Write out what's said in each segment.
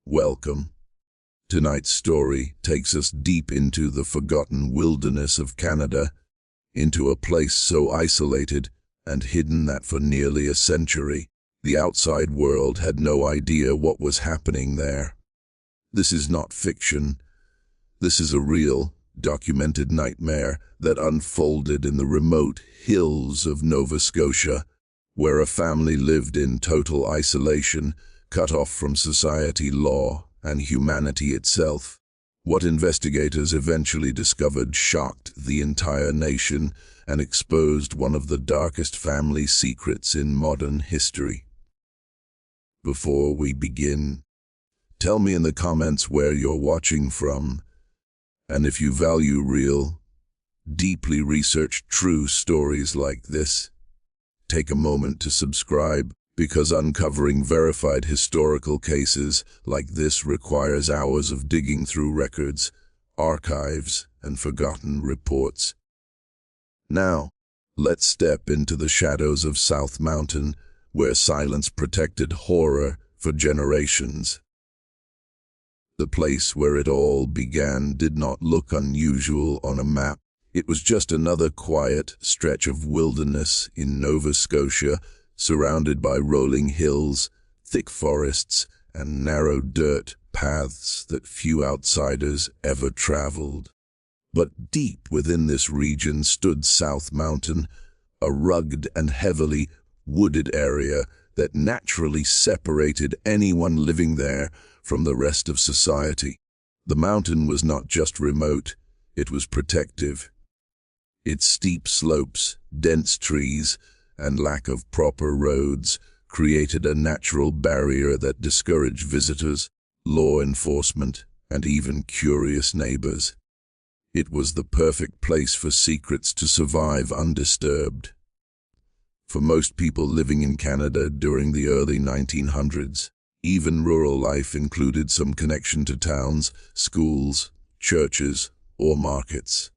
Welcome. Tonight's story takes us deep into the forgotten wilderness of Canada, into a place so isolated and hidden that for nearly a century, the outside world had no idea what was happening there. This is not fiction. This is a real, documented nightmare that unfolded in the remote hills of Nova Scotia, where a family lived in total isolation, cut off from society, law, and humanity itself. What investigators eventually discovered shocked the entire nation and exposed one of the darkest family secrets in modern history. Before we begin, tell me in the comments where you're watching from, and if you value real, deeply researched true stories like this, take a moment to subscribe, because uncovering verified historical cases like this requires hours of digging through records, archives, and forgotten reports. Now, let's step into the shadows of South Mountain, where silence protected horror for generations. The place where it all began did not look unusual on a map. It was just another quiet stretch of wilderness in Nova Scotia, surrounded by rolling hills, thick forests, and narrow dirt paths that few outsiders ever traveled. But deep within this region stood South Mountain, a rugged and heavily wooded area that naturally separated anyone living there from the rest of society. The mountain was not just remote, it was protective. Its steep slopes, dense trees, and lack of proper roads created a natural barrier that discouraged visitors, law enforcement, and even curious neighbors. It was the perfect place for secrets to survive undisturbed. For most people living in Canada during the early 1900s, even rural life included some connection to towns, schools, churches, or markets.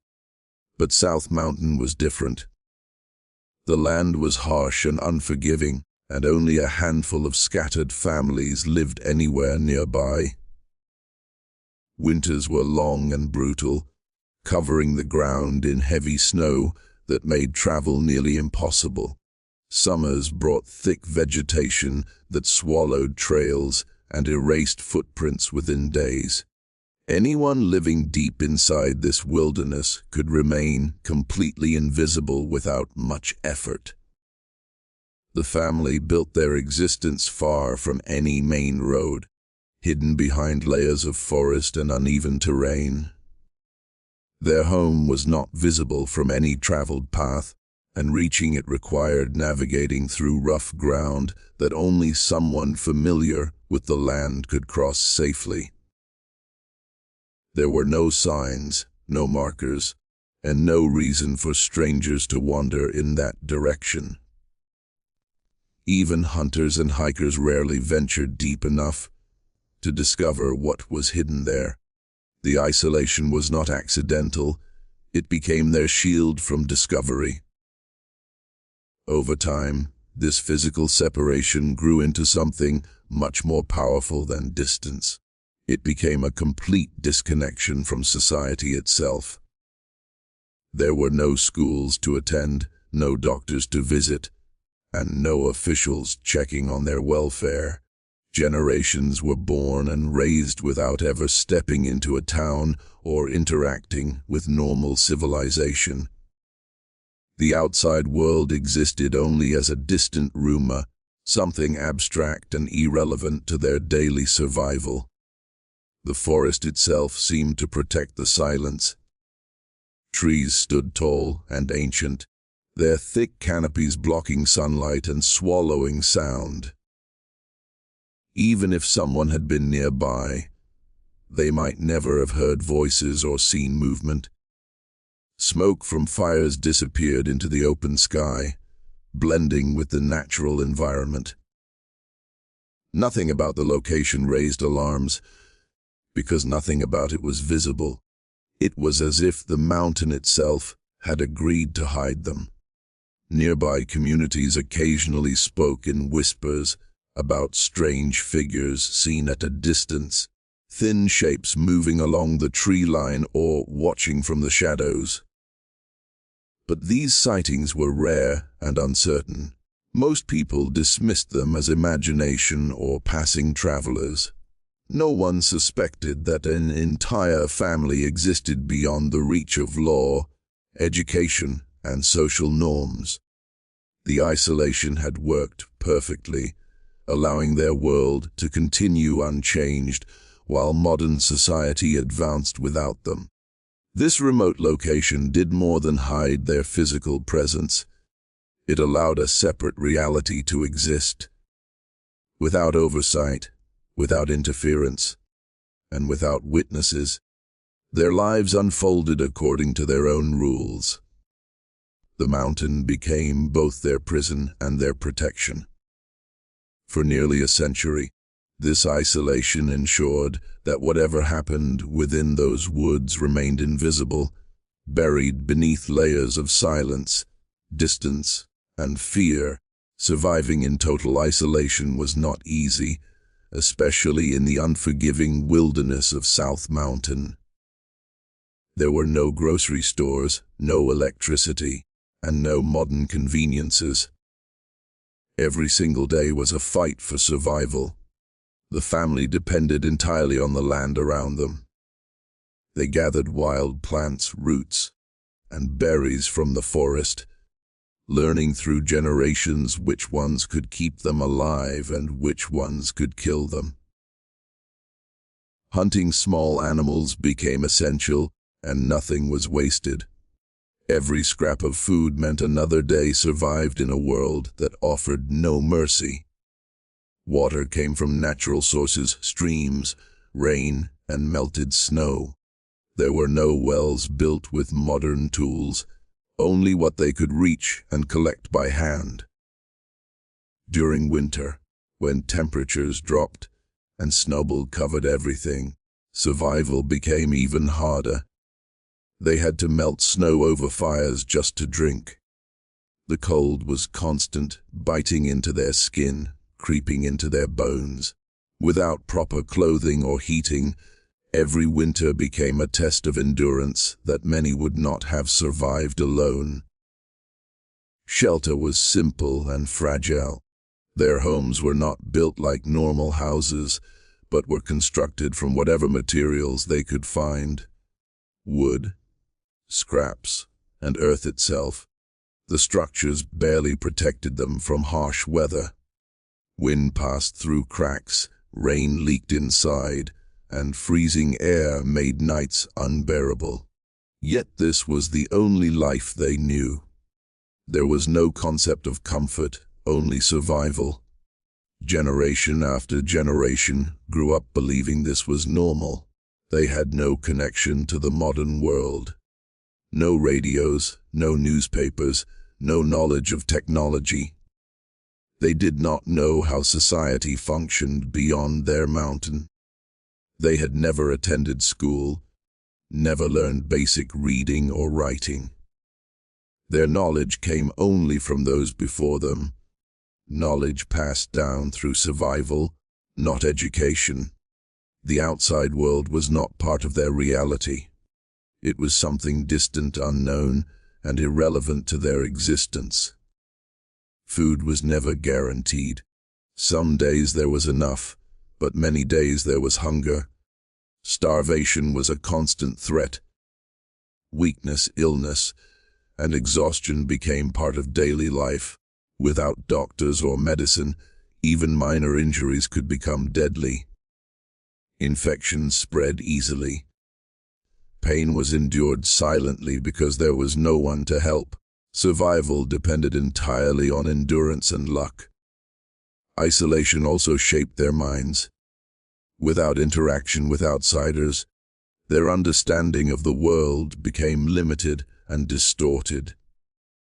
But South Mountain was different. The land was harsh and unforgiving, and only a handful of scattered families lived anywhere nearby. Winters were long and brutal, covering the ground in heavy snow that made travel nearly impossible. Summers brought thick vegetation that swallowed trails and erased footprints within days. Anyone living deep inside this wilderness could remain completely invisible without much effort. The family built their existence far from any main road, hidden behind layers of forest and uneven terrain. Their home was not visible from any traveled path, and reaching it required navigating through rough ground that only someone familiar with the land could cross safely. There were no signs, no markers, and no reason for strangers to wander in that direction. Even hunters and hikers rarely ventured deep enough to discover what was hidden there. The isolation was not accidental, it became their shield from discovery. Over time, this physical separation grew into something much more powerful than distance. It became a complete disconnection from society itself. There were no schools to attend, no doctors to visit, and no officials checking on their welfare. Generations were born and raised without ever stepping into a town or interacting with normal civilization. The outside world existed only as a distant rumor, something abstract and irrelevant to their daily survival. The forest itself seemed to protect the silence. Trees stood tall and ancient, their thick canopies blocking sunlight and swallowing sound. Even if someone had been nearby, they might never have heard voices or seen movement. Smoke from fires disappeared into the open sky, blending with the natural environment. Nothing about the location raised alarms, because nothing about it was visible. It was as if the mountain itself had agreed to hide them. Nearby communities occasionally spoke in whispers, about strange figures seen at a distance, thin shapes moving along the tree line or watching from the shadows. But these sightings were rare and uncertain. Most people dismissed them as imagination or passing travelers. No one suspected that an entire family existed beyond the reach of law, education, and social norms. The isolation had worked perfectly, allowing their world to continue unchanged while modern society advanced without them. This remote location did more than hide their physical presence. It allowed a separate reality to exist, without oversight, without interference, and without witnesses. Their lives unfolded according to their own rules. The mountain became both their prison and their protection. For nearly a century, this isolation ensured that whatever happened within those woods remained invisible, buried beneath layers of silence, distance, and fear. Surviving in total isolation was not easy, especially in the unforgiving wilderness of South Mountain. There were no grocery stores, no electricity, and no modern conveniences. Every single day was a fight for survival. The family depended entirely on the land around them. They gathered wild plants, roots, and berries from the forest, learning through generations which ones could keep them alive and which ones could kill them. Hunting small animals became essential, and nothing was wasted. Every scrap of food meant another day survived in a world that offered no mercy. Water came from natural sources, streams, rain, and melted snow. There were no wells built with modern tools, only what they could reach and collect by hand. During winter, when temperatures dropped and snowball covered everything, survival became even harder. They had to melt snow over fires just to drink. The cold was constant, biting into their skin, creeping into their bones. Without proper clothing or heating, every winter became a test of endurance that many would not have survived alone. Shelter was simple and fragile. Their homes were not built like normal houses, but were constructed from whatever materials they could find. Wood, scraps, and earth itself. The structures barely protected them from harsh weather. Wind passed through cracks, rain leaked inside, and freezing air made nights unbearable. Yet this was the only life they knew. There was no concept of comfort, only survival. Generation after generation grew up believing this was normal. They had no connection to the modern world. No radios, no newspapers, no knowledge of technology. They did not know how society functioned beyond their mountain. They had never attended school, never learned basic reading or writing. Their knowledge came only from those before them. Knowledge passed down through survival, not education. The outside world was not part of their reality. It was something distant, unknown, and irrelevant to their existence. Food was never guaranteed. Some days there was enough, but many days there was hunger. Starvation was a constant threat. Weakness, illness, and exhaustion became part of daily life. Without doctors or medicine, even minor injuries could become deadly. Infections spread easily. Pain was endured silently because there was no one to help. Survival depended entirely on endurance and luck. Isolation also shaped their minds. Without interaction with outsiders, their understanding of the world became limited and distorted.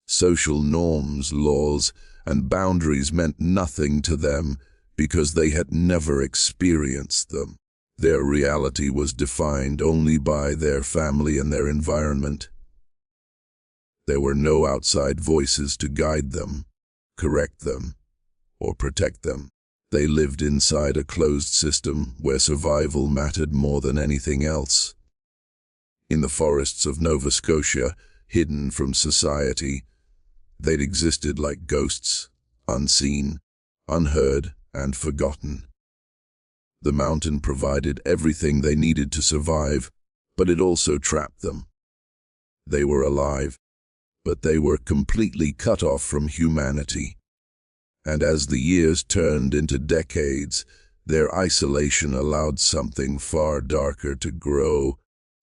Social norms, laws, and boundaries meant nothing to them because they had never experienced them. Their reality was defined only by their family and their environment. There were no outside voices to guide them, correct them, or protect them. They lived inside a closed system where survival mattered more than anything else. In the forests of Nova Scotia, hidden from society, they'd existed like ghosts, unseen, unheard, and forgotten. The mountain provided everything they needed to survive, but it also trapped them. They were alive, but they were completely cut off from humanity. And as the years turned into decades, their isolation allowed something far darker to grow,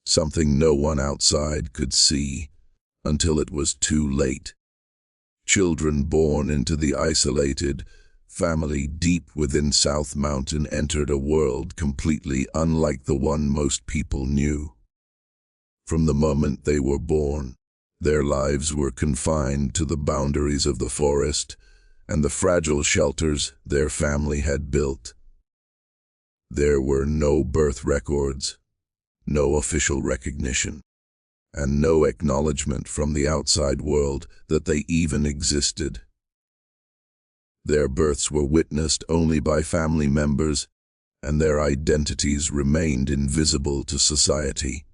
something no one outside could see, until it was too late. Children born into the isolated family deep within South Mountain entered a world completely unlike the one most people knew. From the moment they were born, their lives were confined to the boundaries of the forest and the fragile shelters their family had built. There were no birth records, no official recognition, and no acknowledgement from the outside world that they even existed. Their births were witnessed only by family members, and their identities remained invisible to society.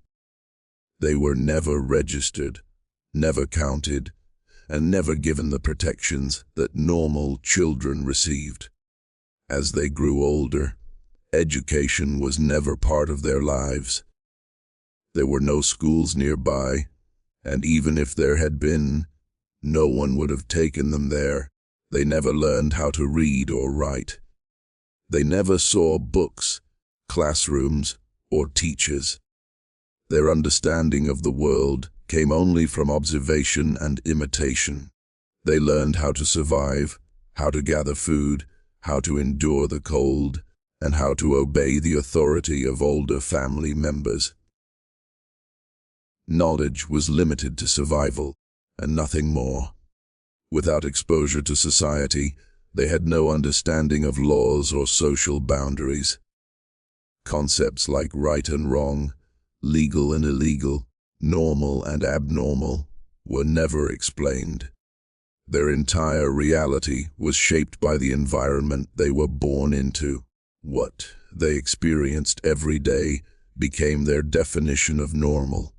They were never registered, never counted, and never given the protections that normal children received. As they grew older, education was never part of their lives. There were no schools nearby, and even if there had been, no one would have taken them there. They never learned how to read or write. They never saw books, classrooms, or teachers. Their understanding of the world came only from observation and imitation. They learned how to survive, how to gather food, how to endure the cold, and how to obey the authority of older family members. Knowledge was limited to survival, and nothing more. Without exposure to society, they had no understanding of laws or social boundaries. Concepts like right and wrong, legal and illegal, normal and abnormal, were never explained. Their entire reality was shaped by the environment they were born into. What they experienced every day became their definition of normal.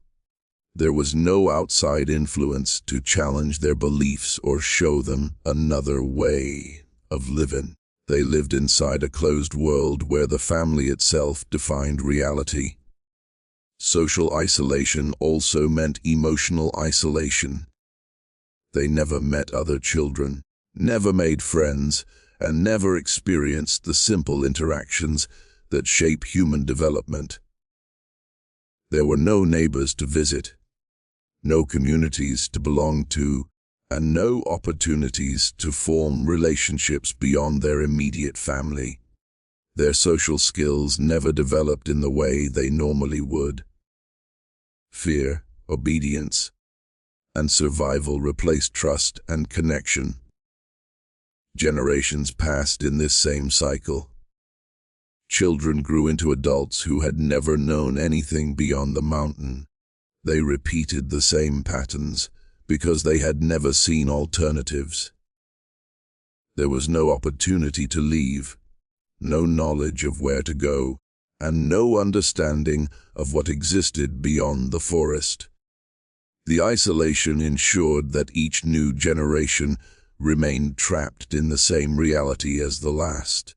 There was no outside influence to challenge their beliefs or show them another way of living. They lived inside a closed world where the family itself defined reality. Social isolation also meant emotional isolation. They never met other children, never made friends, and never experienced the simple interactions that shape human development. There were no neighbors to visit, no communities to belong to, and no opportunities to form relationships beyond their immediate family. Their social skills never developed in the way they normally would. Fear, obedience, and survival replaced trust and connection. Generations passed in this same cycle. Children grew into adults who had never known anything beyond the mountain. They repeated the same patterns because they had never seen alternatives. There was no opportunity to leave, no knowledge of where to go, and no understanding of what existed beyond the forest. The isolation ensured that each new generation remained trapped in the same reality as the last.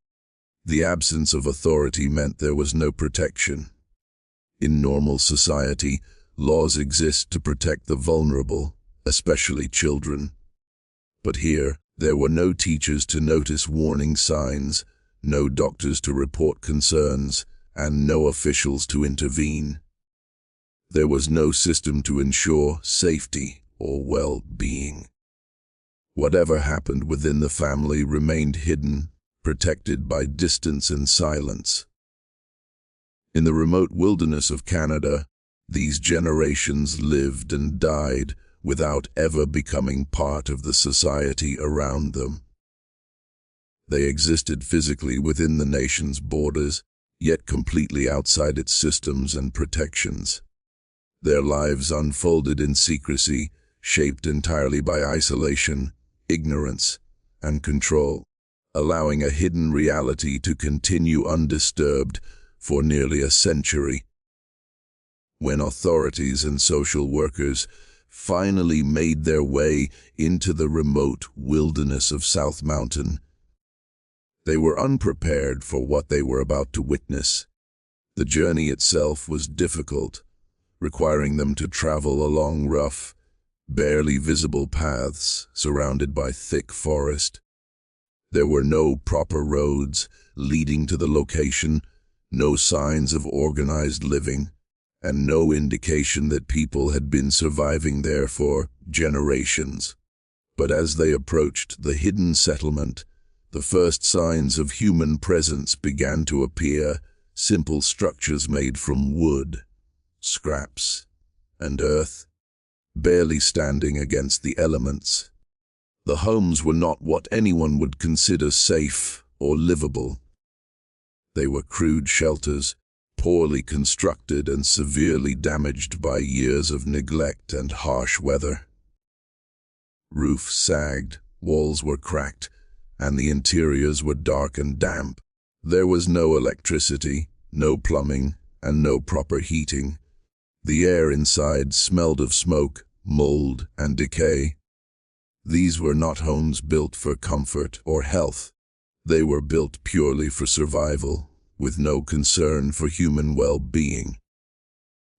The absence of authority meant there was no protection. In normal society, laws exist to protect the vulnerable, especially children. But here, there were no teachers to notice warning signs, no doctors to report concerns, and no officials to intervene. There was no system to ensure safety or well-being. Whatever happened within the family remained hidden, protected by distance and silence. In the remote wilderness of Canada, these generations lived and died without ever becoming part of the society around them. They existed physically within the nation's borders, yet completely outside its systems and protections. Their lives unfolded in secrecy, shaped entirely by isolation, ignorance, and control. allowing a hidden reality to continue undisturbed for nearly a century. When authorities and social workers finally made their way into the remote wilderness of South Mountain, they were unprepared for what they were about to witness. The journey itself was difficult, requiring them to travel along rough, barely visible paths surrounded by thick forest. There were no proper roads leading to the location, no signs of organized living, and no indication that people had been surviving there for generations. But as they approached the hidden settlement, the first signs of human presence began to appear. Simple structures made from wood, scraps, and earth, barely standing against the elements. The homes were not what anyone would consider safe or livable. They were crude shelters, poorly constructed and severely damaged by years of neglect and harsh weather. Roofs sagged, walls were cracked, and the interiors were dark and damp. There was no electricity, no plumbing, and no proper heating. The air inside smelled of smoke, mold, and decay. These were not homes built for comfort or health. They were built purely for survival, with no concern for human well-being.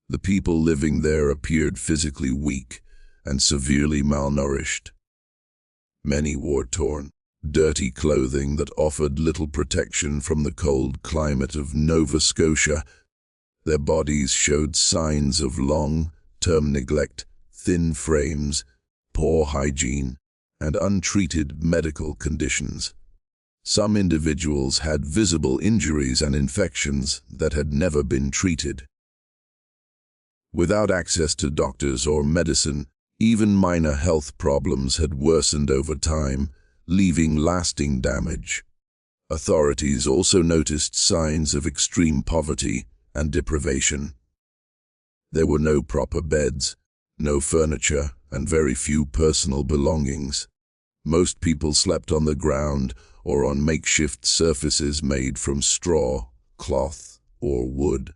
The people living there appeared physically weak and severely malnourished. Many wore torn, dirty clothing that offered little protection from the cold climate of Nova Scotia. Their bodies showed signs of long-term neglect, thin frames, poor hygiene, and untreated medical conditions. Some individuals had visible injuries and infections that had never been treated. Without access to doctors or medicine, even minor health problems had worsened over time, leaving lasting damage. Authorities also noticed signs of extreme poverty and deprivation. There were no proper beds, no furniture, and very few personal belongings. Most people slept on the ground or on makeshift surfaces made from straw, cloth, or wood.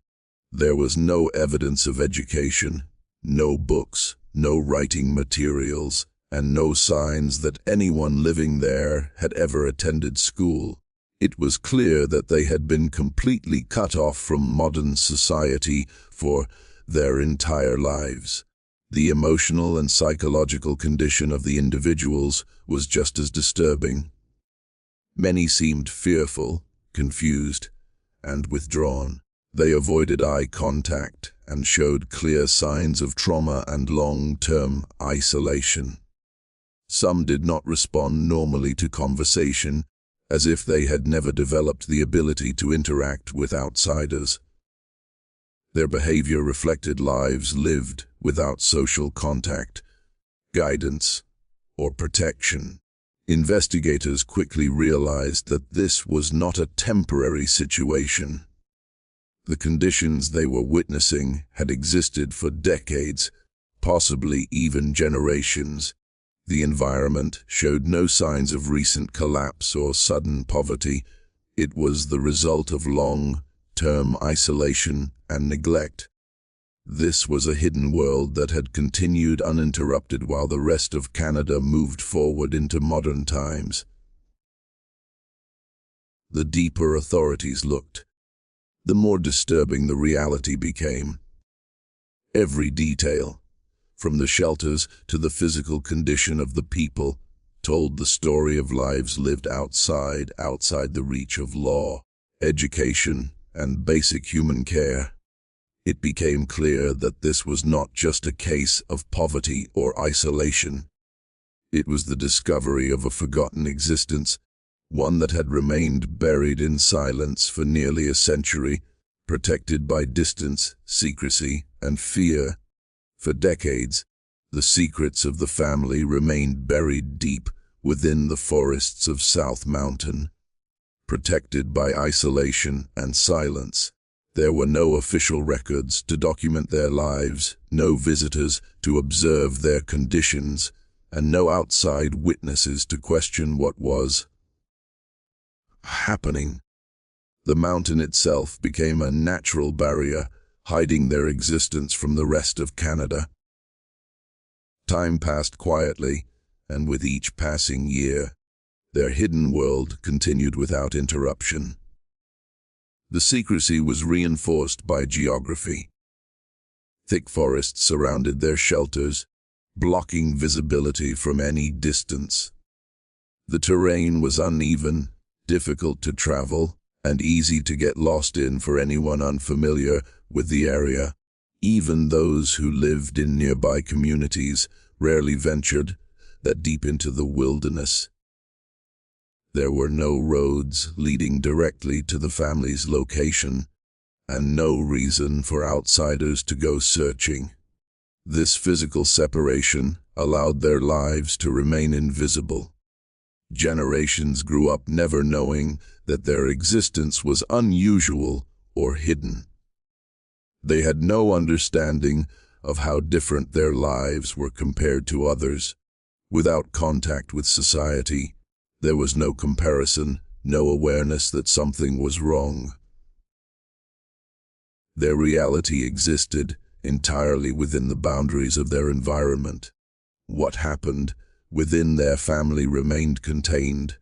There was no evidence of education, no books, no writing materials, and no signs that anyone living there had ever attended school. It was clear that they had been completely cut off from modern society for their entire lives. The emotional and psychological condition of the individuals was just as disturbing. Many seemed fearful, confused, and withdrawn. They avoided eye contact and showed clear signs of trauma and long-term isolation. Some did not respond normally to conversation, as if they had never developed the ability to interact with outsiders. Their behavior reflected lives lived without social contact, guidance, or protection. Investigators quickly realized that this was not a temporary situation. The conditions they were witnessing had existed for decades, possibly even generations. The environment showed no signs of recent collapse or sudden poverty. It was the result of long-term isolation and neglect. This was a hidden world that had continued uninterrupted while the rest of Canada moved forward into modern times. The deeper authorities looked, the more disturbing the reality became. Every detail, from the shelters to the physical condition of the people, told the story of lives lived outside the reach of law, education, and basic human care. It became clear that this was not just a case of poverty or isolation. It was the discovery of a forgotten existence, one that had remained buried in silence for nearly a century, protected by distance, secrecy, and fear. For decades, the secrets of the family remained buried deep within the forests of South Mountain, protected by isolation and silence. There were no official records to document their lives, no visitors to observe their conditions, and no outside witnesses to question what was. happening. The mountain itself became a natural barrier, hiding their existence from the rest of Canada. Time passed quietly, and with each passing year, their hidden world continued without interruption. The secrecy was reinforced by geography. Thick forests surrounded their shelters, blocking visibility from any distance. The terrain was uneven, difficult to travel, and easy to get lost in for anyone unfamiliar with the area. Even those who lived in nearby communities rarely ventured that deep into the wilderness. There were no roads leading directly to the family's location, and no reason for outsiders to go searching. This physical separation allowed their lives to remain invisible. Generations grew up never knowing that their existence was unusual or hidden. They had no understanding of how different their lives were compared to others. Without contact with society, there was no comparison, no awareness that something was wrong. Their reality existed entirely within the boundaries of their environment. What happened within their family remained contained,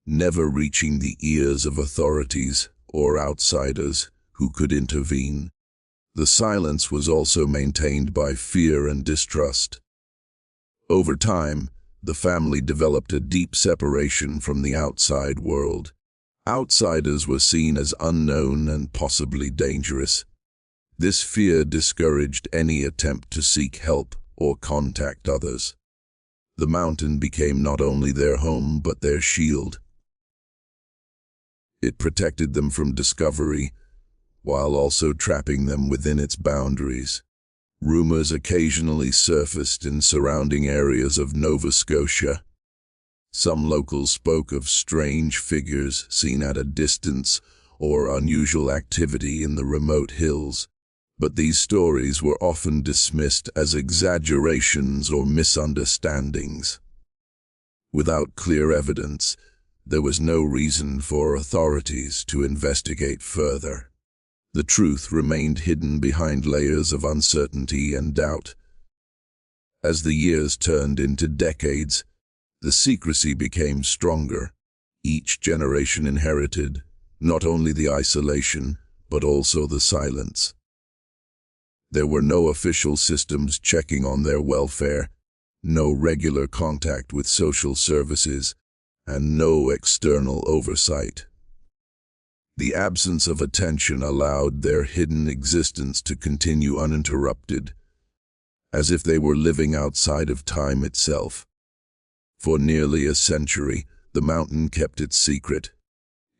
never reaching the ears of authorities or outsiders who could intervene. The silence was also maintained by fear and distrust. Over time, the family developed a deep separation from the outside world. Outsiders were seen as unknown and possibly dangerous. This fear discouraged any attempt to seek help or contact others. The mountain became not only their home but their shield. It protected them from discovery, while also trapping them within its boundaries. Rumors occasionally surfaced in surrounding areas of Nova Scotia. Some locals spoke of strange figures seen at a distance or unusual activity in the remote hills, but these stories were often dismissed as exaggerations or misunderstandings. Without clear evidence, there was no reason for authorities to investigate further. The truth remained hidden behind layers of uncertainty and doubt. As the years turned into decades, the secrecy became stronger. Each generation inherited not only the isolation, but also the silence. There were no official systems checking on their welfare, no regular contact with social services, and no external oversight. The absence of attention allowed their hidden existence to continue uninterrupted, as if they were living outside of time itself. For nearly a century, the mountain kept its secret.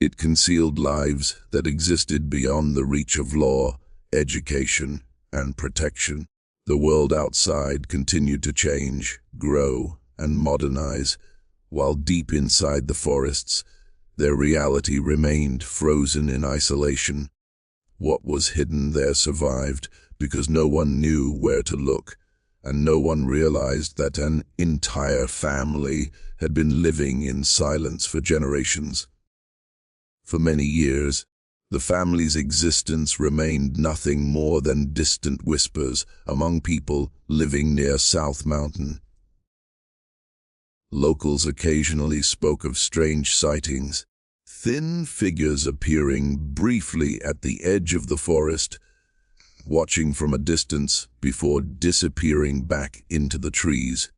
It concealed lives that existed beyond the reach of law, education, and protection. The world outside continued to change, grow, and modernize, while deep inside the forests, their reality remained frozen in isolation. What was hidden there survived because no one knew where to look, and no one realized that an entire family had been living in silence for generations. For many years, the family's existence remained nothing more than distant whispers among people living near South Mountain. Locals occasionally spoke of strange sightings, thin figures appearing briefly at the edge of the forest, watching from a distance before disappearing back into the trees.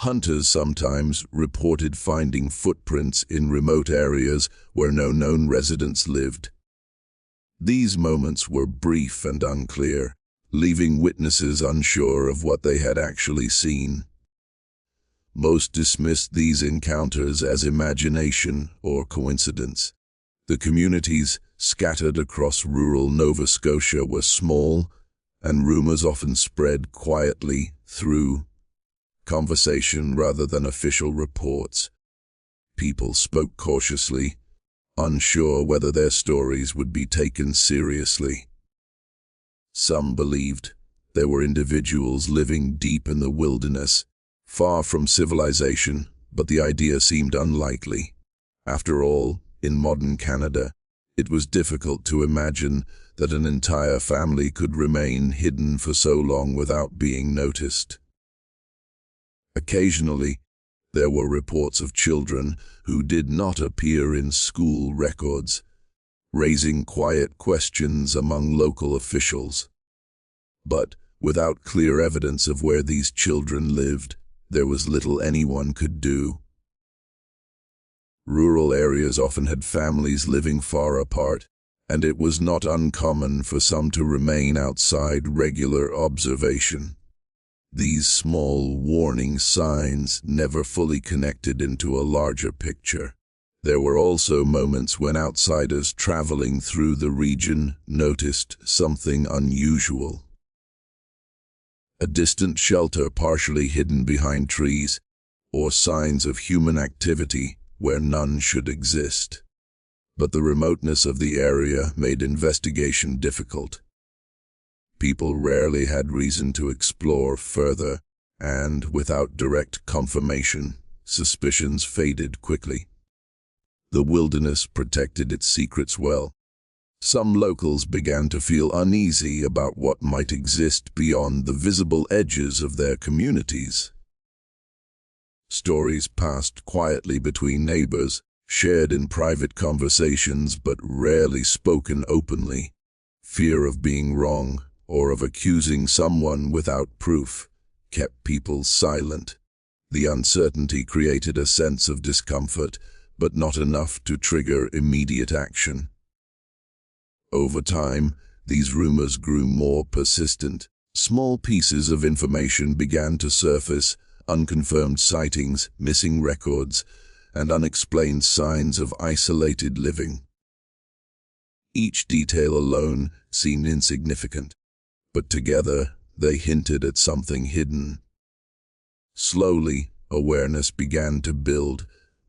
Hunters sometimes reported finding footprints in remote areas where no known residents lived. These moments were brief and unclear, leaving witnesses unsure of what they had actually seen. Most dismissed these encounters as imagination or coincidence. The communities scattered across rural Nova Scotia were small, and rumors often spread quietly through conversation rather than official reports. People spoke cautiously, unsure whether their stories would be taken seriously. Some believed there were individuals living deep in the wilderness, far from civilization, but the idea seemed unlikely. After all, In modern Canada, it was difficult to imagine that an entire family could remain hidden for so long without being noticed. Occasionally, there were reports of children who did not appear in school records, raising quiet questions among local officials. But without clear evidence of where these children lived, there was little anyone could do. Rural areas often had families living far apart, and it was not uncommon for some to remain outside regular observation. These small warning signs never fully connected into a larger picture. There were also moments when outsiders traveling through the region noticed something unusual. A distant shelter partially hidden behind trees, or signs of human activity where none should exist. But the remoteness of the area made investigation difficult. People rarely had reason to explore further, and without direct confirmation, suspicions faded quickly. The wilderness protected its secrets well. Some locals began to feel uneasy about what might exist beyond the visible edges of their communities. Stories passed quietly between neighbors, shared in private conversations but rarely spoken openly. Fear of being wrong, or of accusing someone without proof, kept people silent. The uncertainty created a sense of discomfort, but not enough to trigger immediate action. Over time, these rumors grew more persistent. Small pieces of information began to surface: unconfirmed sightings, missing records, and unexplained signs of isolated living. Each detail alone seemed insignificant, but together they hinted at something hidden. Slowly, awareness began to build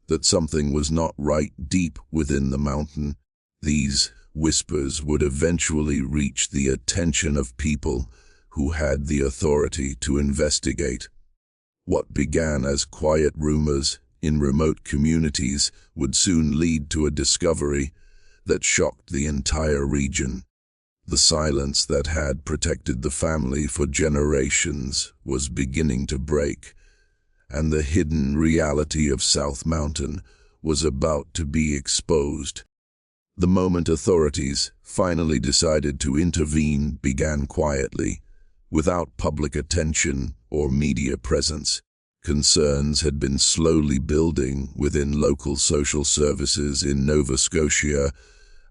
that something was not right deep within the mountain. These whispers would eventually reach the attention of people who had the authority to investigate. What began as quiet rumors in remote communities would soon lead to a discovery that shocked the entire region. The silence that had protected the family for generations was beginning to break, and the hidden reality of South Mountain was about to be exposed. The moment authorities finally decided to intervene began quietly, without public attention or media presence. Concerns had been slowly building within local social services in Nova Scotia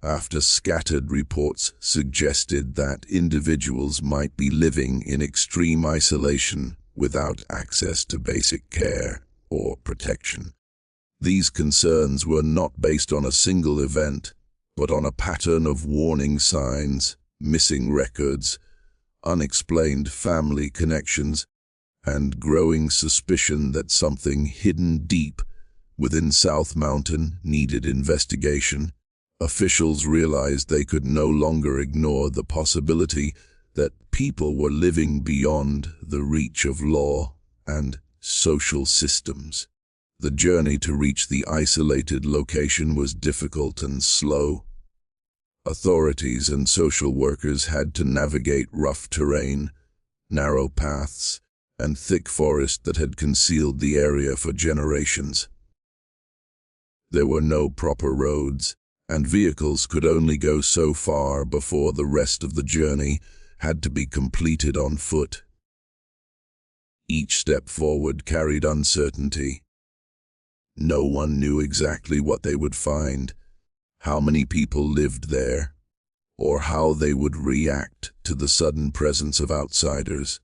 after scattered reports suggested that individuals might be living in extreme isolation without access to basic care or protection. These concerns were not based on a single event, but on a pattern of warning signs, missing records, unexplained family connections, and growing suspicion that something hidden deep within South Mountain needed investigation. Officials realized they could no longer ignore the possibility that people were living beyond the reach of law and social systems. The journey to reach the isolated location was difficult and slow. Authorities and social workers had to navigate rough terrain, narrow paths, and thick forest that had concealed the area for generations. There were no proper roads, and vehicles could only go so far before the rest of the journey had to be completed on foot. Each step forward carried uncertainty. No one knew exactly what they would find, how many people lived there, or how they would react to the sudden presence of outsiders.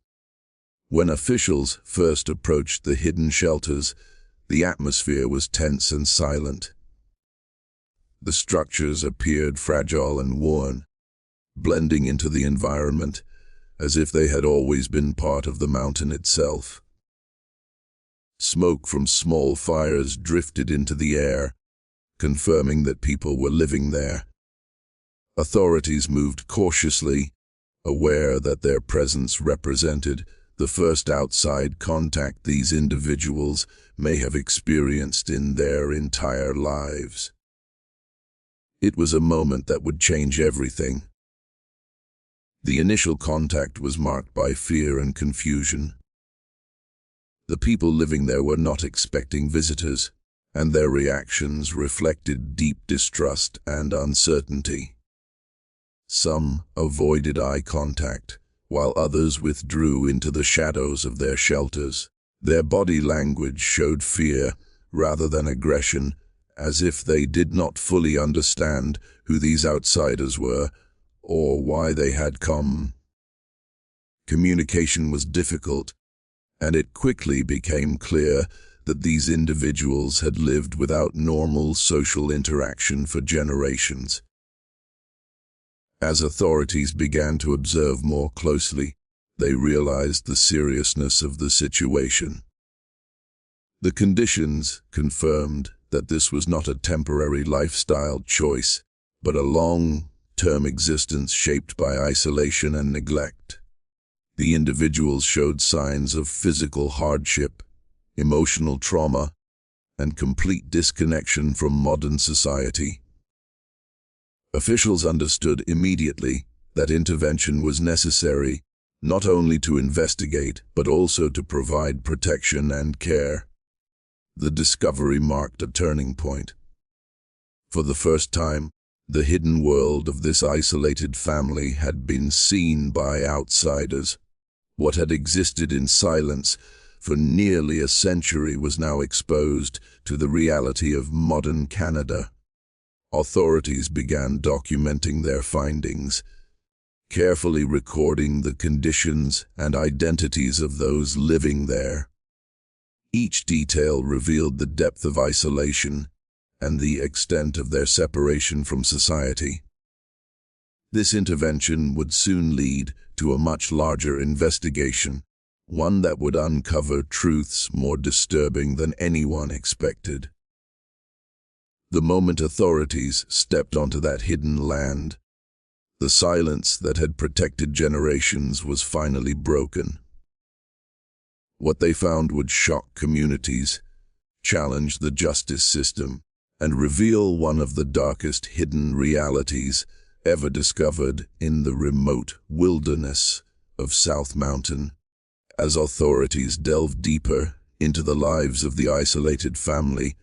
When officials first approached the hidden shelters, the atmosphere was tense and silent. The structures appeared fragile and worn, blending into the environment as if they had always been part of the mountain itself. Smoke from small fires drifted into the air, confirming that people were living there. Authorities moved cautiously, aware that their presence represented the first outside contact these individuals may have experienced in their entire lives. It was a moment that would change everything. The initial contact was marked by fear and confusion. The people living there were not expecting visitors, and their reactions reflected deep distrust and uncertainty. Some avoided eye contact, while others withdrew into the shadows of their shelters. Their body language showed fear rather than aggression, as if they did not fully understand who these outsiders were or why they had come. Communication was difficult, and it quickly became clear that these individuals had lived without normal social interaction for generations. As authorities began to observe more closely, they realized the seriousness of the situation. The conditions confirmed that this was not a temporary lifestyle choice, but a long-term existence shaped by isolation and neglect. The individuals showed signs of physical hardship, emotional trauma, and complete disconnection from modern society. Officials understood immediately that intervention was necessary, not only to investigate, but also to provide protection and care. The discovery marked a turning point. For the first time, the hidden world of this isolated family had been seen by outsiders. What had existed in silence for nearly a century was now exposed to the reality of modern Canada. Authorities began documenting their findings, carefully recording the conditions and identities of those living there. Each detail revealed the depth of isolation and the extent of their separation from society. This intervention would soon lead to a much larger investigation, one that would uncover truths more disturbing than anyone expected. The moment authorities stepped onto that hidden land, the silence that had protected generations was finally broken. What they found would shock communities, challenge the justice system, and reveal one of the darkest hidden realities ever discovered in the remote wilderness of South Mountain. As authorities delved deeper into the lives of the isolated family,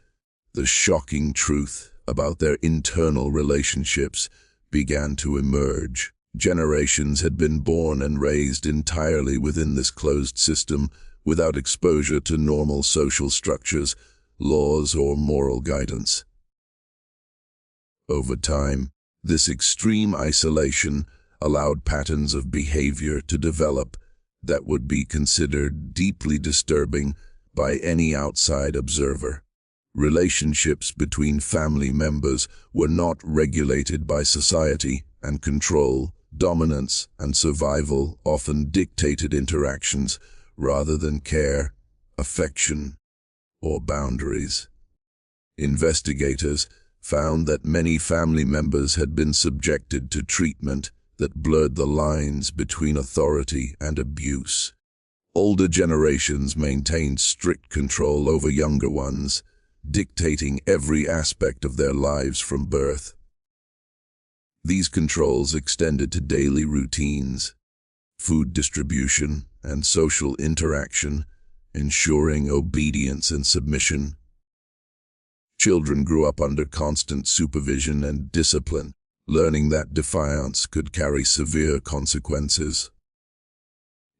the shocking truth about their internal relationships began to emerge. Generations had been born and raised entirely within this closed system, without exposure to normal social structures, laws, or moral guidance. Over time, this extreme isolation allowed patterns of behavior to develop that would be considered deeply disturbing by any outside observer. Relationships between family members were not regulated by society, and control, dominance, and survival often dictated interactions rather than care, affection, or boundaries. Investigators found that many family members had been subjected to treatment that blurred the lines between authority and abuse. Older generations maintained strict control over younger ones, dictating every aspect of their lives from birth. These controls extended to daily routines, food distribution, and social interaction, ensuring obedience and submission. Children grew up under constant supervision and discipline, learning that defiance could carry severe consequences.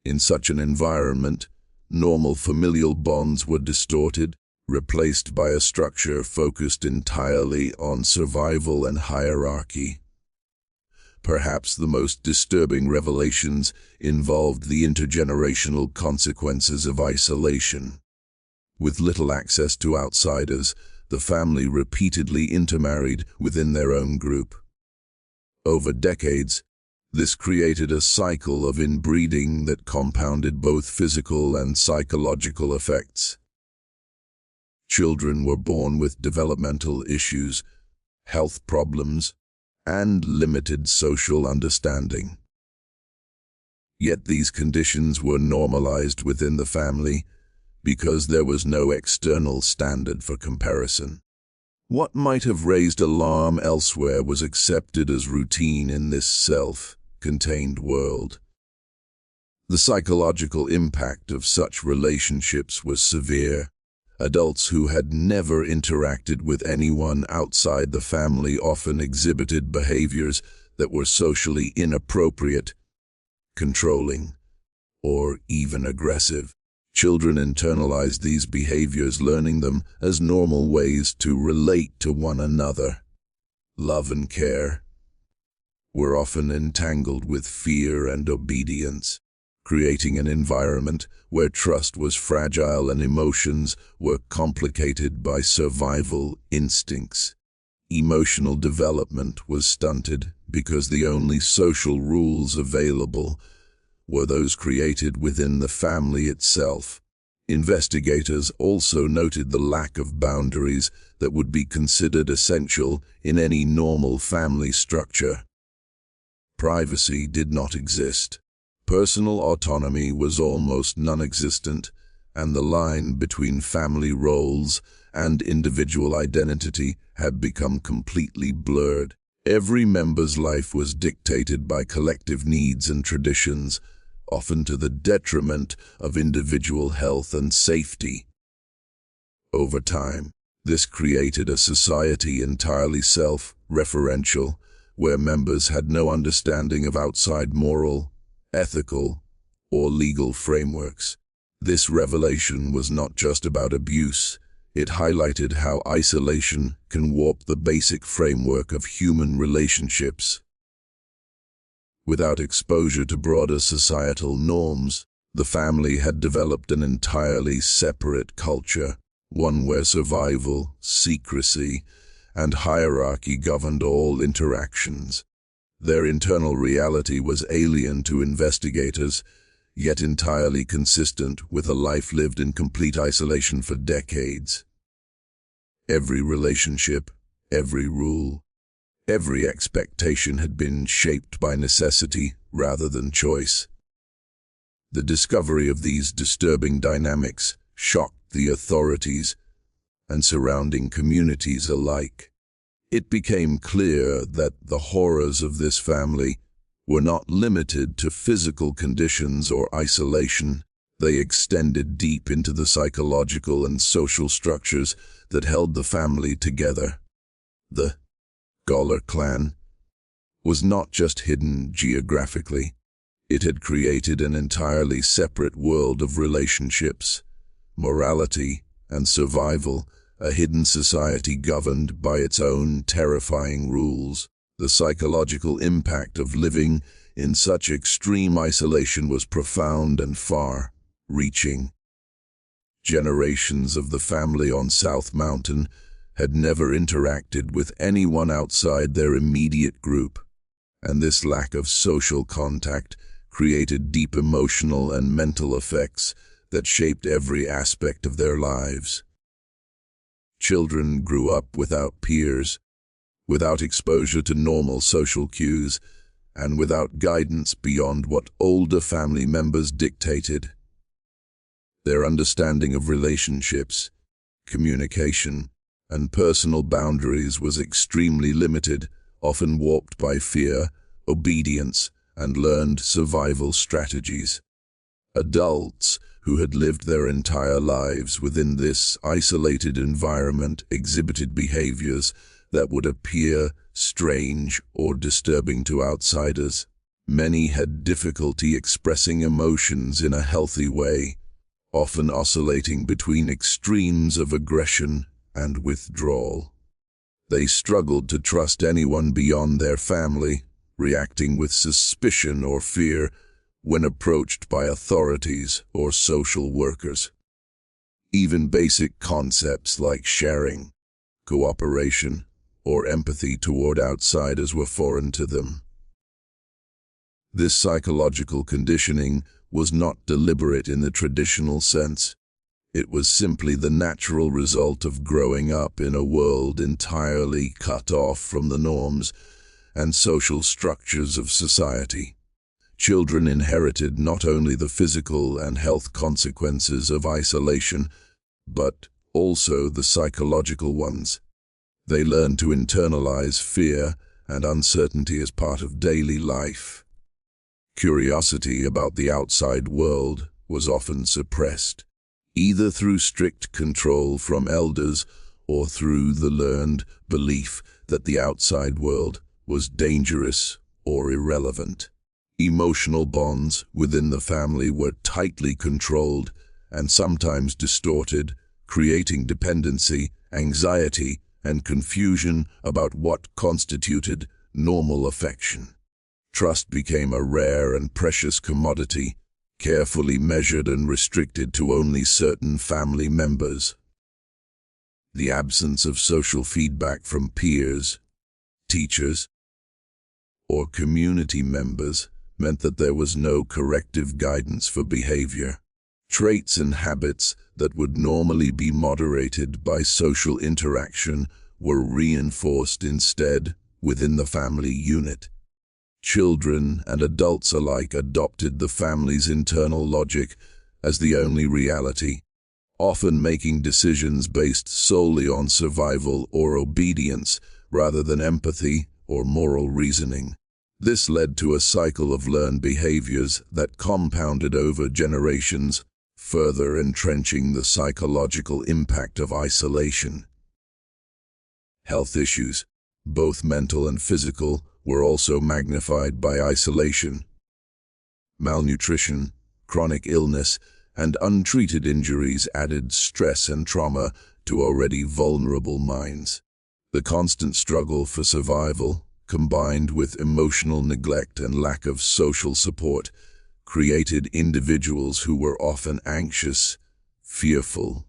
In such an environment, normal familial bonds were distorted, replaced by a structure focused entirely on survival and hierarchy. Perhaps the most disturbing revelations involved the intergenerational consequences of isolation. With little access to outsiders, the family repeatedly intermarried within their own group. Over decades, this created a cycle of inbreeding that compounded both physical and psychological effects. Children were born with developmental issues, health problems, and limited social understanding. Yet these conditions were normalized within the family because there was no external standard for comparison. What might have raised alarm elsewhere was accepted as routine in this self-contained world. The psychological impact of such relationships was severe. Adults who had never interacted with anyone outside the family often exhibited behaviors that were socially inappropriate, controlling, or even aggressive. Children internalized these behaviors, learning them as normal ways to relate to one another. Love and care were often entangled with fear and obedience, creating an environment where trust was fragile and emotions were complicated by survival instincts. Emotional development was stunted because the only social rules available were those created within the family itself. Investigators also noted the lack of boundaries that would be considered essential in any normal family structure. Privacy did not exist. Personal autonomy was almost non-existent, and the line between family roles and individual identity had become completely blurred. Every member's life was dictated by collective needs and traditions, often to the detriment of individual health and safety. Over time, this created a society entirely self-referential, where members had no understanding of outside moral, ethical, or legal frameworks. This revelation was not just about abuse. It highlighted how isolation can warp the basic framework of human relationships. Without exposure to broader societal norms, the family had developed an entirely separate culture, one where survival, secrecy, and hierarchy governed all interactions. Their internal reality was alien to investigators, yet entirely consistent with a life lived in complete isolation for decades. Every relationship, every rule, every expectation had been shaped by necessity rather than choice. The discovery of these disturbing dynamics shocked the authorities and surrounding communities alike. It became clear that the horrors of this family were not limited to physical conditions or isolation. They extended deep into the psychological and social structures that held the family together. The Goler Clan was not just hidden geographically. It had created an entirely separate world of relationships, morality, and survival, a hidden society governed by its own terrifying rules. The psychological impact of living in such extreme isolation was profound and far-reaching. Generations of the family on South Mountain had never interacted with anyone outside their immediate group, and this lack of social contact created deep emotional and mental effects that shaped every aspect of their lives. Children grew up without peers, without exposure to normal social cues, and without guidance beyond what older family members dictated. Their understanding of relationships, communication, and personal boundaries was extremely limited, often warped by fear, obedience, and learned survival strategies. Adults who had lived their entire lives within this isolated environment exhibited behaviors that would appear strange or disturbing to outsiders. Many had difficulty expressing emotions in a healthy way, often oscillating between extremes of aggression and withdrawal. They struggled to trust anyone beyond their family, reacting with suspicion or fear when approached by authorities or social workers. Even basic concepts like sharing, cooperation, or empathy toward outsiders were foreign to them. This psychological conditioning was not deliberate in the traditional sense. It was simply the natural result of growing up in a world entirely cut off from the norms and social structures of society. Children inherited not only the physical and health consequences of isolation, but also the psychological ones. They learned to internalize fear and uncertainty as part of daily life. Curiosity about the outside world was often suppressed, either through strict control from elders or through the learned belief that the outside world was dangerous or irrelevant. Emotional bonds within the family were tightly controlled and sometimes distorted, creating dependency, anxiety, and confusion about what constituted normal affection. Trust became a rare and precious commodity, carefully measured and restricted to only certain family members. The absence of social feedback from peers, teachers, or community members meant that there was no corrective guidance for behavior. Traits and habits that would normally be moderated by social interaction were reinforced instead within the family unit. Children and adults alike adopted the family's internal logic as the only reality, often making decisions based solely on survival or obedience rather than empathy or moral reasoning. This led to a cycle of learned behaviors that compounded over generations, further entrenching the psychological impact of isolation. Health issues, both mental and physical, were also magnified by isolation. Malnutrition, chronic illness, and untreated injuries added stress and trauma to already vulnerable minds. The constant struggle for survival, combined with emotional neglect and lack of social support, created individuals who were often anxious, fearful,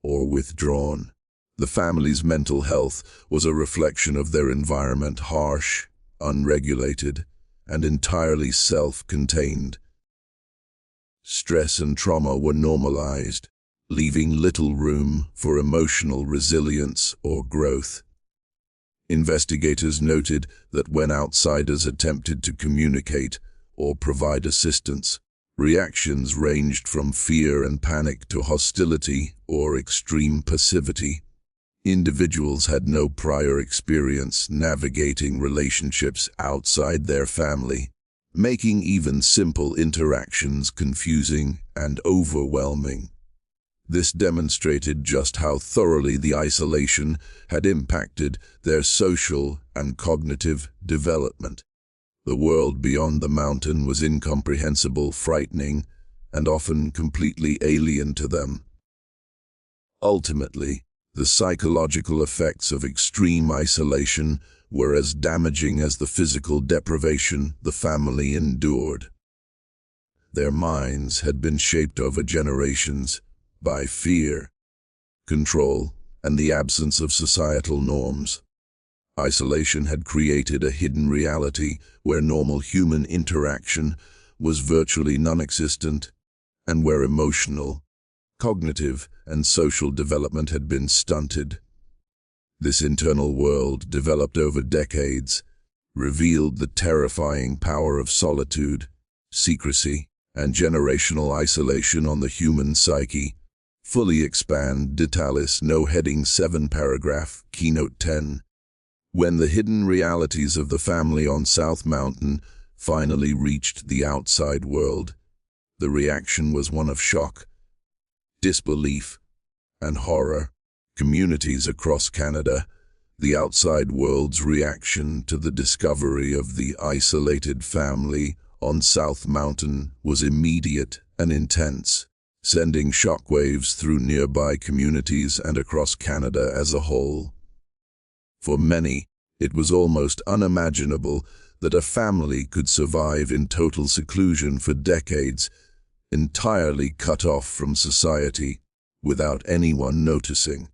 or withdrawn. The family's mental health was a reflection of their environment, harsh, unregulated, and entirely self-contained. Stress and trauma were normalized, leaving little room for emotional resilience or growth. Investigators noted that when outsiders attempted to communicate or provide assistance, reactions ranged from fear and panic to hostility or extreme passivity. Individuals had no prior experience navigating relationships outside their family, making even simple interactions confusing and overwhelming. This demonstrated just how thoroughly the isolation had impacted their social and cognitive development. The world beyond the mountain was incomprehensible, frightening, and often completely alien to them. Ultimately, the psychological effects of extreme isolation were as damaging as the physical deprivation the family endured. Their minds had been shaped over generations by fear, control, and the absence of societal norms. Isolation had created a hidden reality where normal human interaction was virtually non-existent, and where emotional, cognitive, and social development had been stunted. This internal world, developed over decades, revealed the terrifying power of solitude, secrecy, and generational isolation on the human psyche. Fully expand Detalis No Heading 7 Paragraph Keynote 10. When the hidden realities of the family on South Mountain finally reached the outside world, the reaction was one of shock, disbelief, and horror. Communities across Canada, the outside world's reaction to the discovery of the isolated family on South Mountain was immediate and intense, sending shockwaves through nearby communities and across Canada as a whole. For many, it was almost unimaginable that a family could survive in total seclusion for decades, entirely cut off from society, without anyone noticing.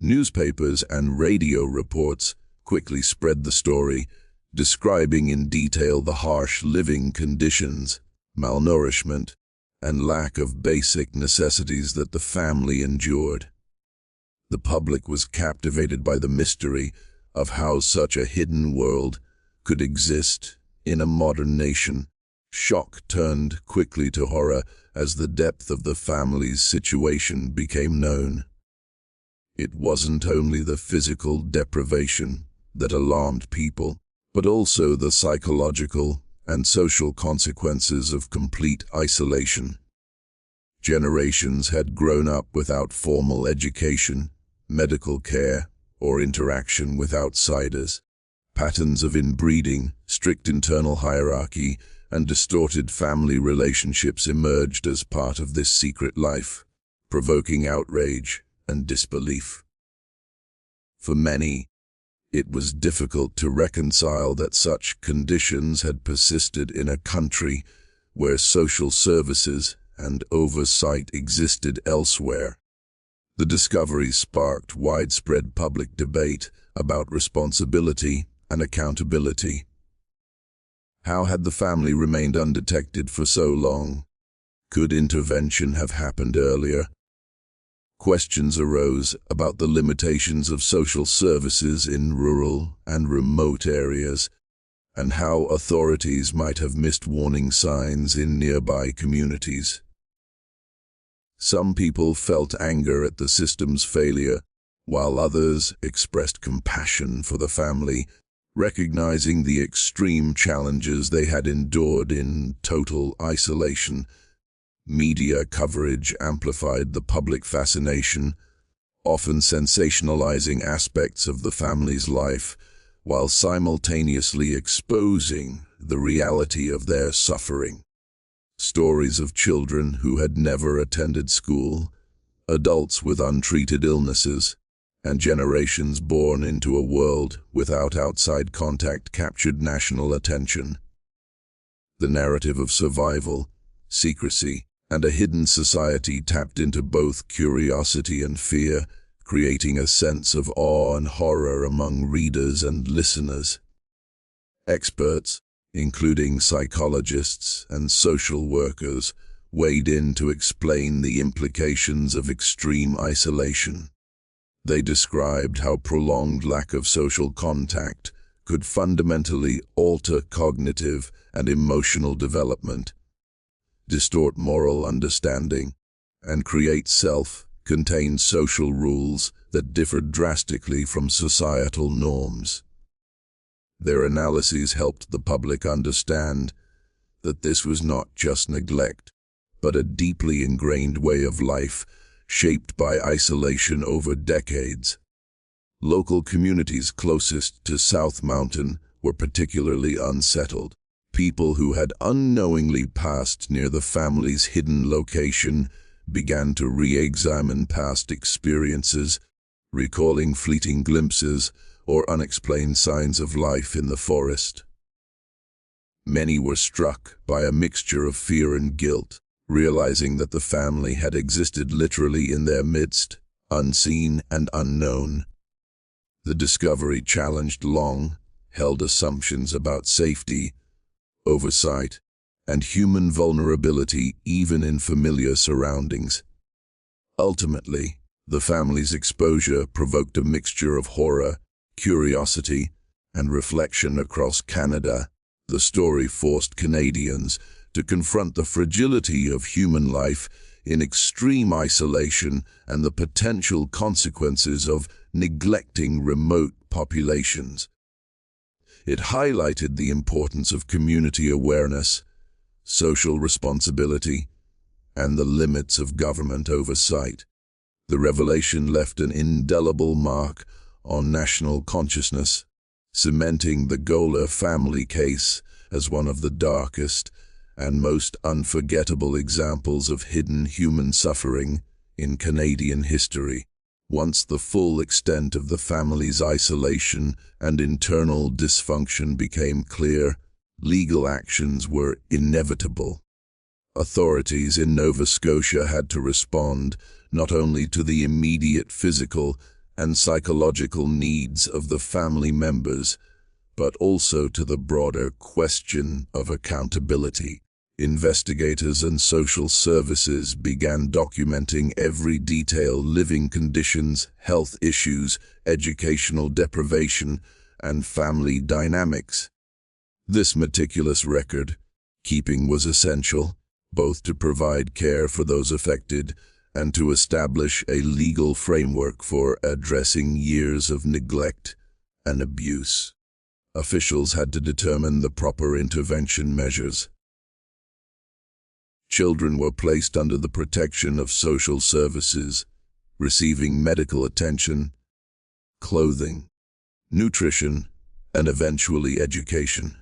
Newspapers and radio reports quickly spread the story, describing in detail the harsh living conditions, malnourishment, and lack of basic necessities that the family endured. The public was captivated by the mystery of how such a hidden world could exist in a modern nation. Shock turned quickly to horror as the depth of the family's situation became known. It wasn't only the physical deprivation that alarmed people, but also the psychological and social consequences of complete isolation. Generations had grown up without formal education, medical care, or interaction with outsiders. Patterns of inbreeding, strict internal hierarchy, and distorted family relationships emerged as part of this secret life, provoking outrage and disbelief. For many, it was difficult to reconcile that such conditions had persisted in a country where social services and oversight existed elsewhere. The discovery sparked widespread public debate about responsibility and accountability. How had the family remained undetected for so long? Could intervention have happened earlier? Questions arose about the limitations of social services in rural and remote areas, and how authorities might have missed warning signs in nearby communities. Some people felt anger at the system's failure, while others expressed compassion for the family, recognizing the extreme challenges they had endured in total isolation. Media coverage amplified the public fascination, often sensationalizing aspects of the family's life, while simultaneously exposing the reality of their suffering. Stories of children who had never attended school, adults with untreated illnesses, and generations born into a world without outside contact captured national attention. The narrative of survival, secrecy, and a hidden society tapped into both curiosity and fear, creating a sense of awe and horror among readers and listeners. Experts, including psychologists and social workers, weighed in to explain the implications of extreme isolation. They described how prolonged lack of social contact could fundamentally alter cognitive and emotional development, distort moral understanding, and create self-contained social rules that differed drastically from societal norms. Their analyses helped the public understand that this was not just neglect, but a deeply ingrained way of life shaped by isolation over decades. Local communities closest to South Mountain were particularly unsettled. People who had unknowingly passed near the family's hidden location began to re-examine past experiences, recalling fleeting glimpses or unexplained signs of life in the forest. Many were struck by a mixture of fear and guilt, realizing that the family had existed literally in their midst, unseen and unknown. The discovery challenged long-held assumptions about safety, oversight, and human vulnerability even in familiar surroundings. Ultimately, the family's exposure provoked a mixture of horror, curiosity, and reflection across Canada. The story forced Canadians to confront the fragility of human life in extreme isolation and the potential consequences of neglecting remote populations. It highlighted the importance of community awareness, social responsibility, and the limits of government oversight. The revelation left an indelible mark on national consciousness, cementing the Goler family case as one of the darkest and most unforgettable examples of hidden human suffering in Canadian history. Once the full extent of the family's isolation and internal dysfunction became clear, legal actions were inevitable. Authorities in Nova Scotia had to respond not only to the immediate physical and psychological needs of the family members, but also to the broader question of accountability. Investigators and social services began documenting every detail: living conditions, health issues, educational deprivation, and family dynamics. This meticulous record keeping was essential, both to provide care for those affected and to establish a legal framework for addressing years of neglect and abuse. Officials had to determine the proper intervention measures. Children were placed under the protection of social services, receiving medical attention, clothing, nutrition, and eventually education.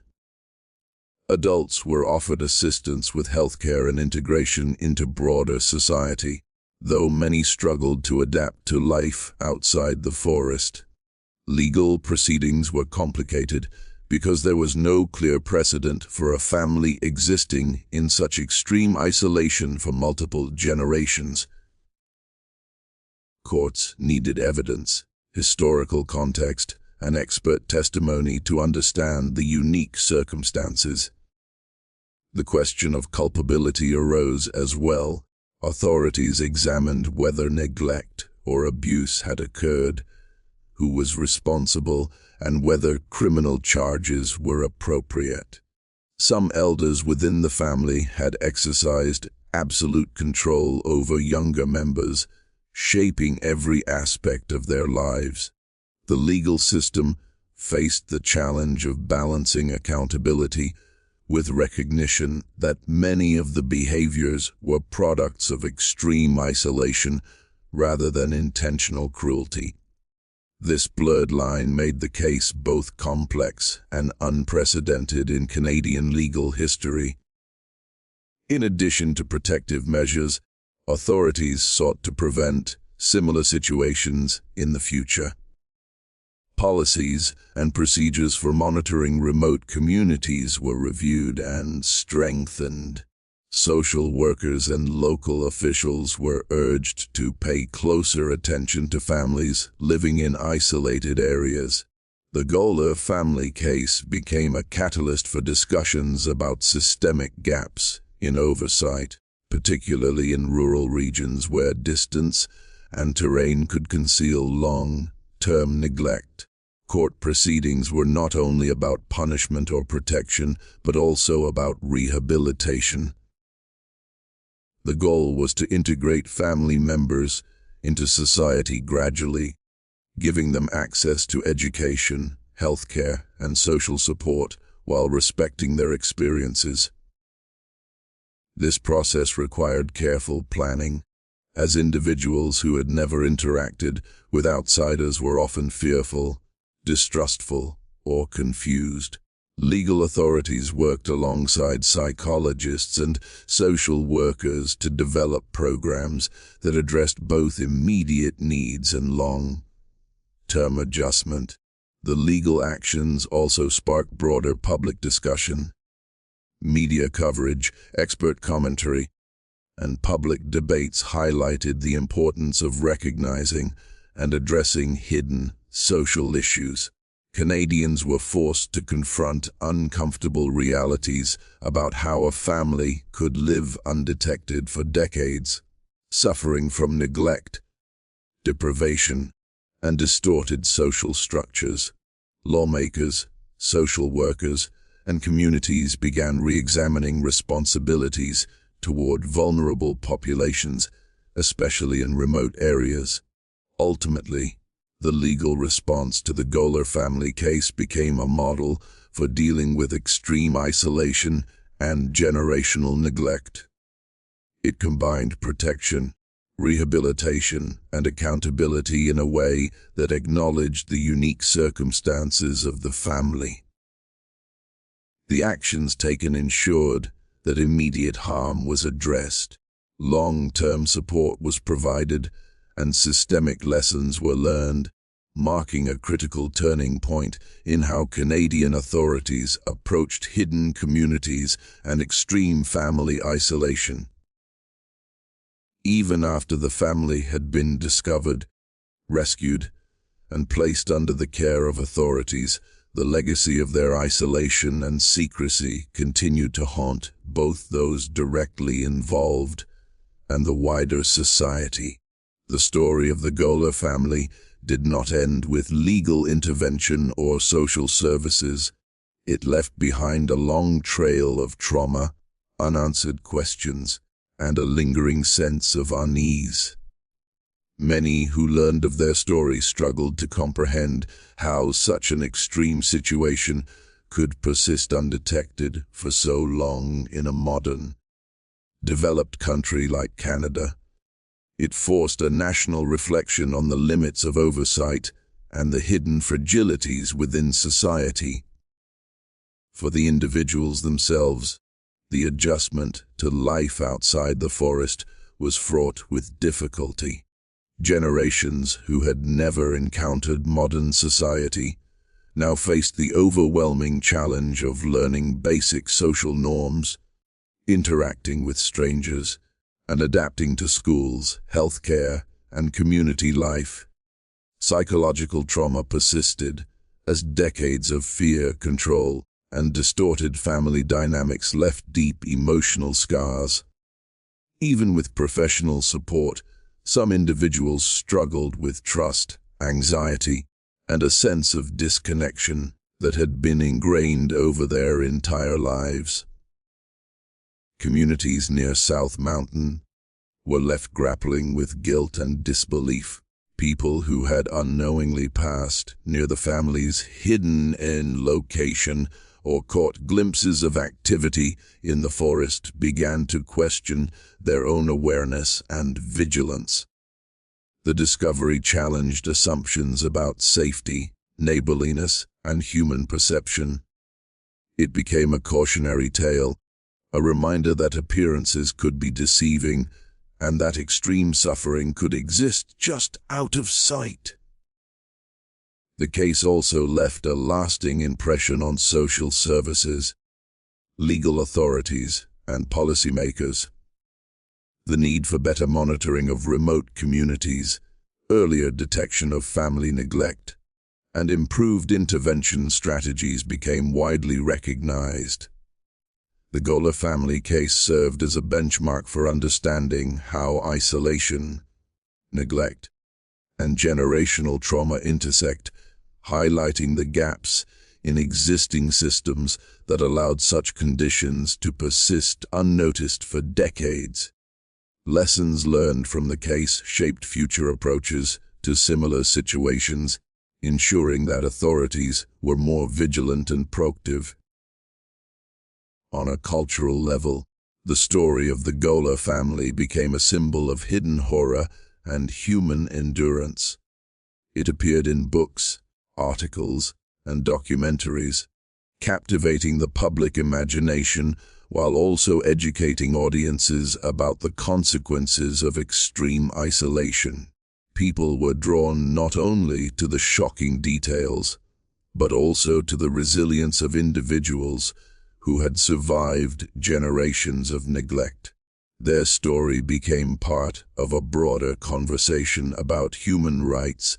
Adults were offered assistance with healthcare and integration into broader society, though many struggled to adapt to life outside the forest. Legal proceedings were complicated because there was no clear precedent for a family existing in such extreme isolation for multiple generations. Courts needed evidence, historical context, and expert testimony to understand the unique circumstances. The question of culpability arose as well. Authorities examined whether neglect or abuse had occurred, who was responsible, and whether criminal charges were appropriate. Some elders within the family had exercised absolute control over younger members, shaping every aspect of their lives. The legal system faced the challenge of balancing accountability with recognition that many of the behaviors were products of extreme isolation rather than intentional cruelty. This blurred line made the case both complex and unprecedented in Canadian legal history. In addition to protective measures, authorities sought to prevent similar situations in the future. Policies and procedures for monitoring remote communities were reviewed and strengthened. Social workers and local officials were urged to pay closer attention to families living in isolated areas. The Goler family case became a catalyst for discussions about systemic gaps in oversight, particularly in rural regions where distance and terrain could conceal long-term neglect. Court proceedings were not only about punishment or protection, but also about rehabilitation. The goal was to integrate family members into society gradually, giving them access to education, healthcare, and social support while respecting their experiences. This process required careful planning, as individuals who had never interacted with outsiders were often fearful, distrustful, or confused. Legal authorities worked alongside psychologists and social workers to develop programs that addressed both immediate needs and long-term adjustment. The legal actions also sparked broader public discussion. Media coverage, expert commentary, and public debates highlighted the importance of recognizing and addressing hidden social issues. Canadians were forced to confront uncomfortable realities about how a family could live undetected for decades, suffering from neglect, deprivation, and distorted social structures. Lawmakers, social workers, and communities began re-examining responsibilities toward vulnerable populations, especially in remote areas. Ultimately, the legal response to the Goler family case became a model for dealing with extreme isolation and generational neglect. It combined protection, rehabilitation, and accountability in a way that acknowledged the unique circumstances of the family. The actions taken ensured that immediate harm was addressed, long-term support was provided, and systemic lessons were learned, marking a critical turning point in how Canadian authorities approached hidden communities and extreme family isolation. Even after the family had been discovered, rescued, and placed under the care of authorities, the legacy of their isolation and secrecy continued to haunt both those directly involved and the wider society. The story of the Goler family did not end with legal intervention or social services. It left behind a long trail of trauma, unanswered questions, and a lingering sense of unease. Many who learned of their story struggled to comprehend how such an extreme situation could persist undetected for so long in a modern, developed country like Canada. It forced a national reflection on the limits of oversight and the hidden fragilities within society. For the individuals themselves, the adjustment to life outside the forest was fraught with difficulty. Generations who had never encountered modern society now faced the overwhelming challenge of learning basic social norms, interacting with strangers, and adapting to schools, healthcare, and community life. Psychological trauma persisted as decades of fear, control, and distorted family dynamics left deep emotional scars. Even with professional support, some individuals struggled with trust, anxiety, and a sense of disconnection that had been ingrained over their entire lives. Communities near South Mountain were left grappling with guilt and disbelief. People who had unknowingly passed near the family's hidden location or caught glimpses of activity in the forest began to question their own awareness and vigilance. The discovery challenged assumptions about safety, neighborliness, and human perception. It became a cautionary tale, a reminder that appearances could be deceiving and that extreme suffering could exist just out of sight. The case also left a lasting impression on social services, legal authorities, and policymakers. The need for better monitoring of remote communities, earlier detection of family neglect, and improved intervention strategies became widely recognized. The Goler family case served as a benchmark for understanding how isolation, neglect, and generational trauma intersect, highlighting the gaps in existing systems that allowed such conditions to persist unnoticed for decades. Lessons learned from the case shaped future approaches to similar situations, ensuring that authorities were more vigilant and proactive. On a cultural level, the story of the Goler family became a symbol of hidden horror and human endurance. It appeared in books, articles, and documentaries, captivating the public imagination while also educating audiences about the consequences of extreme isolation. People were drawn not only to the shocking details, but also to the resilience of individuals who had survived generations of neglect. Their story became part of a broader conversation about human rights,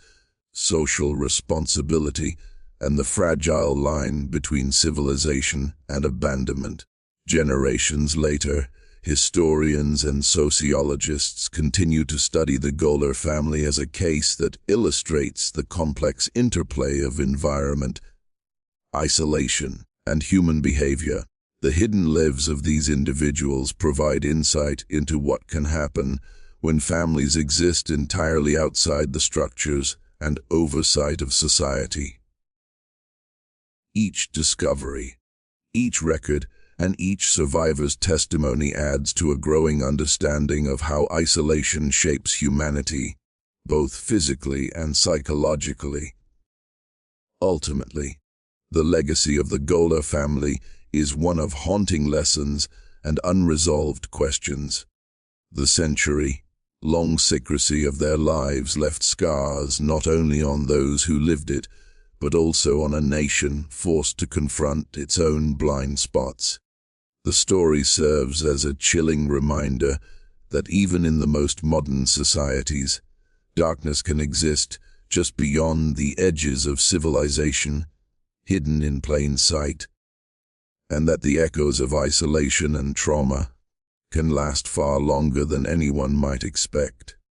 social responsibility, and the fragile line between civilization and abandonment. Generations later, historians and sociologists continue to study the Goler family as a case that illustrates the complex interplay of environment, isolation, and human behavior. The hidden lives of these individuals provide insight into what can happen when families exist entirely outside the structures and oversight of society. Each discovery, each record, and each survivor's testimony adds to a growing understanding of how isolation shapes humanity, both physically and psychologically. Ultimately, the legacy of the Goler family is one of haunting lessons and unresolved questions. The century-long secrecy of their lives left scars not only on those who lived it, but also on a nation forced to confront its own blind spots. The story serves as a chilling reminder that even in the most modern societies, darkness can exist just beyond the edges of civilization, hidden in plain sight, and that the echoes of isolation and trauma can last far longer than anyone might expect.